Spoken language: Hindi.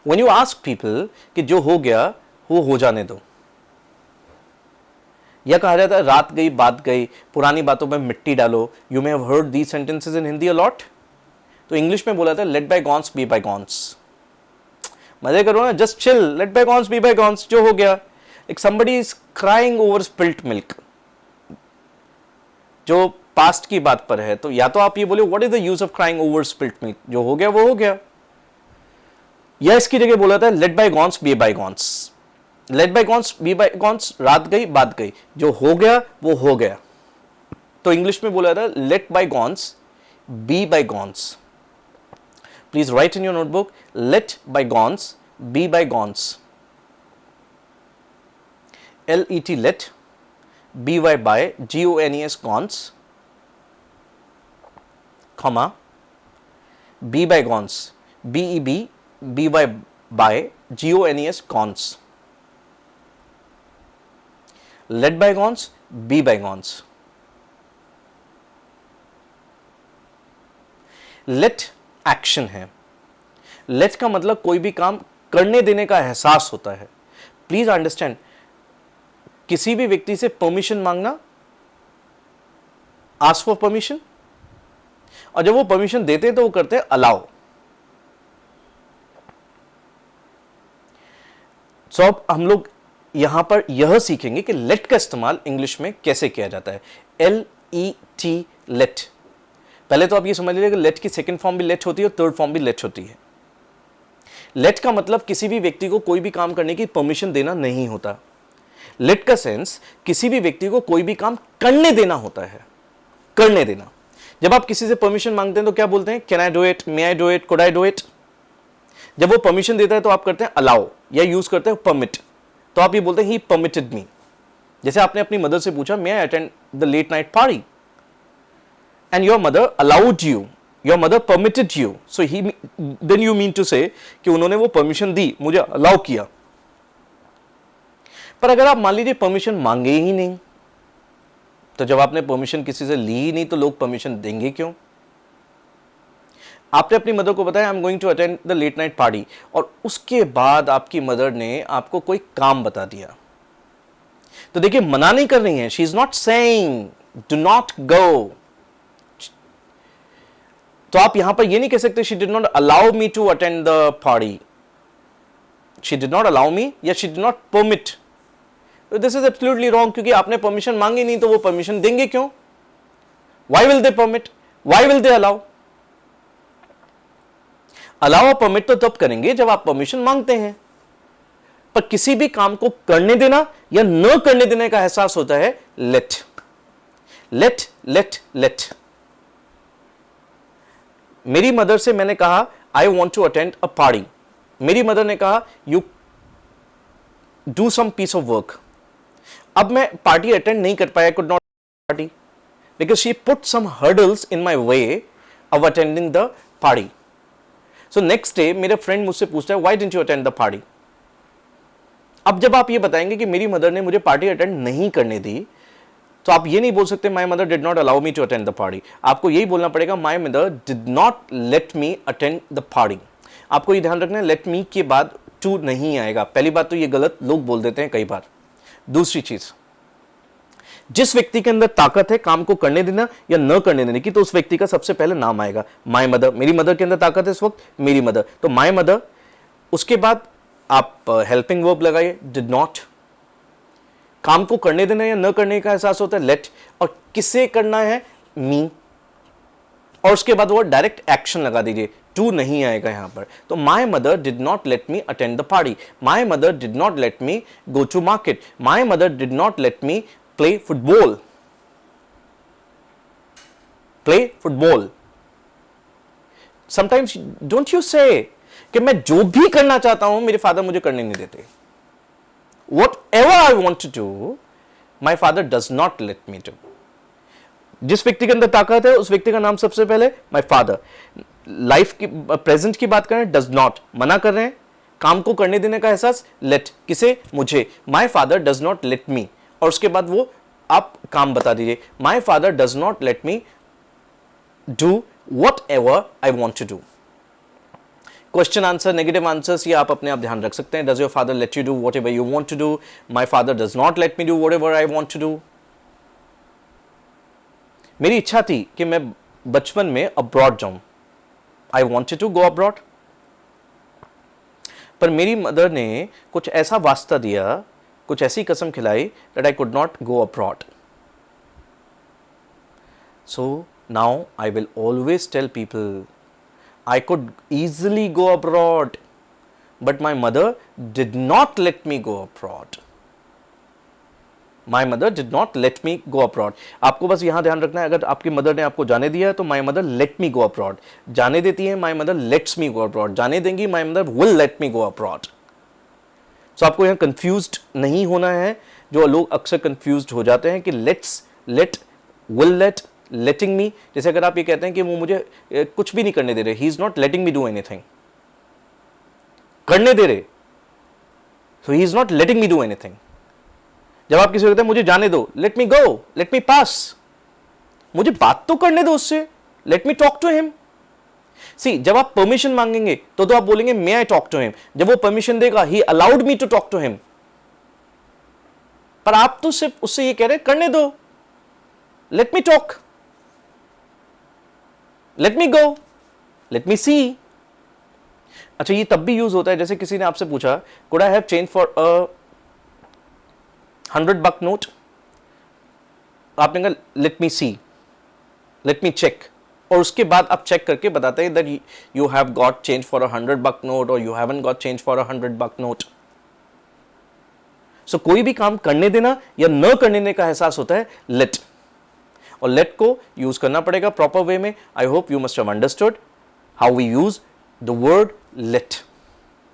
When you ask people कि जो हो गया वो हो जाने दो, या कहा जाता है रात गई बात गई, पुरानी बातों में मिट्टी डालो. You may have heard these sentences in Hindi a lot. तो इंग्लिश में बोला था let bygones be bygones. मजे करो ना, just chill, let bygones be bygones, जो हो गया. एक somebody is crying over spilt milk, जो पास्ट की बात पर है, तो या तो आप ये बोले what is the use of crying over spilt milk, जो हो गया वो हो गया. या इसकी जगह बोला था let bygones be bygones. Let bygones be bygones, रात गई बात गई, जो हो गया वो हो गया. तो इंग्लिश में बोला था let bygones be bygones. Please write in your notebook, let bygones be bygones. L-E-T let, B-Y by, G-O-N-E-S gons, comma, B by gons, B-E-B, B-Y by, G-O-N-E-S gons. Let by gons, B by gons. Let action है. Let का मतलब कोई भी काम करने देने का एहसास होता है. प्लीज अंडरस्टैंड, किसी भी व्यक्ति से परमिशन मांगना, आस्क फॉर परमिशन, और जब वो परमिशन देते हैं तो वो करते हैं अलाउ. सो अब हम लोग यहां पर यह सीखेंगे कि लेट का इस्तेमाल इंग्लिश में कैसे किया जाता है. L-E-T late. पहले तो आप ये समझ लीजिए कि लेट की सेकंड फॉर्म भी लेट होती है और थर्ड फॉर्म भी लेट होती है. लेट का मतलब किसी भी व्यक्ति को कोई भी काम करने की परमिशन देना नहीं होता. लेट का सेंस किसी भी व्यक्ति को कोई भी काम करने देना होता है. करने देना. जब आप किसी से परमिशन मांगते हैं तो क्या बोलते हैं, can I do it, may I do it, could I do it. जब वो परमिशन देता है तो आप करते हैं अलाउ, या यूज करते हैं परमिट. तो आप ये बोलते हैं ही परमिटेड मी. जैसे आपने अपनी मदर से पूछा may I attend the late night party, and your mother allowed you, your mother permitted you. So he, then you mean to say कि उन्होंने वो परमिशन दी, मुझे अलाउ किया. पर अगर आप मान लीजिए परमिशन मांगे ही नहीं, तो जब आपने परमिशन किसी से ली ही नहीं तो लोग परमिशन देंगे क्यों. आपने अपनी मदर को बताया I am going to attend the late night party, और उसके बाद आपकी मदर ने आपको कोई काम बता दिया. तो देखिए, मना नहीं कर रही है, she is not saying do not go. तो आप यहां पर ये नहीं कह सकते she did not allow me to attend the party. She did not allow me या she did not permit. This is absolutely wrong, क्योंकि आपने परमिशन मांगी नहीं तो वो परमिशन देंगे क्यों. Why will they permit, why will they allow. Allow और परमिट तो तब करेंगे जब आप परमिशन मांगते हैं, पर किसी भी काम को करने देना या न करने देने का एहसास होता है लेट. Late late late. मेरी मदर से मैंने कहा I want to attend a party. मेरी मदर ने कहा you do some piece of work. अब मैं पार्टी अटेंड नहीं कर पाया, could not party, because she put some hurdles in my way of attending the party. So next day मेरा फ्रेंड मुझसे पूछता है why didn't you attend the party. अब जब आप ये बताएंगे कि मेरी मदर ने मुझे पार्टी अटेंड नहीं करने दी, तो आप ये नहीं बोल सकते my mother did not allow me to attend the party. आपको यही बोलना पड़ेगा my mother did not let me attend the party. आपको ये ध्यान रखना है, लेट मी के बाद टू नहीं आएगा. पहली बात तो ये गलत लोग बोल देते हैं कई बार. दूसरी चीज, जिस व्यक्ति के अंदर ताकत है काम को करने देना या न करने देने की, तो उस व्यक्ति का सबसे पहले नाम आएगा. माय मदर, मेरी मदर के अंदर ताकत है इस वक्त, मेरी मदर, तो माय मदर. उसके बाद आप हेल्पिंग वर्ब लगाइए, डिड नॉट. काम को करने देना या न करने का एहसास होता है लेट, और किसे करना है मी, और उसके बाद वो डायरेक्ट एक्शन लगा दीजिए, टू नहीं आएगा यहां पर. तो my mother did not let me attend the party, my mother did not let me go to market, my mother did not let me play football. Play football. Sometimes don't you say कि मैं जो भी करना चाहता हूं मेरे फादर मुझे करने नहीं देते. Whatever I want to do, my father does not let me do. जिस व्यक्ति के अंदर ताकत है उस व्यक्ति का नाम सबसे पहले माय फादर. लाइफ की प्रेजेंट की बात करें, डज नॉट, मना कर रहे हैं. काम को करने देने का एहसास लेट, किसे, मुझे, my father does not let me, और उसके बाद वो आप काम बता दीजिए, my father does not let me do whatever I want to do. Question answer, negative answers ये आप अपने आप ध्यान रख सकते हैं. Does your father let you do whatever you want to do? My father does not let me do whatever I want to do. मेरी इच्छा थी कि मैं बचपन में अब्रॉड जाऊं. I wanted to go abroad. पर मेरी मदर ने कुछ ऐसा वास्ता दिया, कुछ ऐसी कसम खिलाई that I could not go abroad. So now I will always tell people I could easily go abroad, but my mother did not let me go abroad. My mother did not let me go abroad. आपको बस यहाँ ध्यान रखना है, अगर आपकी मदर ने आपको जाने दिया है तो my mother let me go abroad. जाने देती है my mother lets me go abroad. जाने देंगी my mother will let me go abroad. So आपको यहाँ confused नहीं होना है, जो लोग अक्सर confused हो जाते हैं कि let's, let, will let, letting me. जैसे अगर आप ये कहते हैं कि वो मुझे कुछ भी नहीं करने दे रहे, he is not letting me do anything. करने दे रहे, so he is not letting me do anything. जब आप किसी को कहते हैं मुझे जाने दो, let me go, let me pass, मुझे बात तो करने दो उससे, let me talk to him. See, जब आप परमिशन मांगेंगे तो आप बोलेंगे may I talk to him. जब वो परमिशन देगा, he allowed me to talk to him. पर आप तो सिर्फ उससे ये कह रहे करने दो, let me talk, let me go, let me see. अच्छा, ये तब भी यूज होता है जैसे किसी ने आपसे पूछा could I have change for a $100 note? आपने कहा let me see, let me check, और उसके बाद आप चेक करके बताते हैं that you have got change for a $100 note or you haven't got change for a $100 note. So कोई भी काम करने देना या न करने देने का एहसास होता है let, और let को यूज करना पड़ेगा प्रॉपर वे में. I hope you must have understood how we use the word let.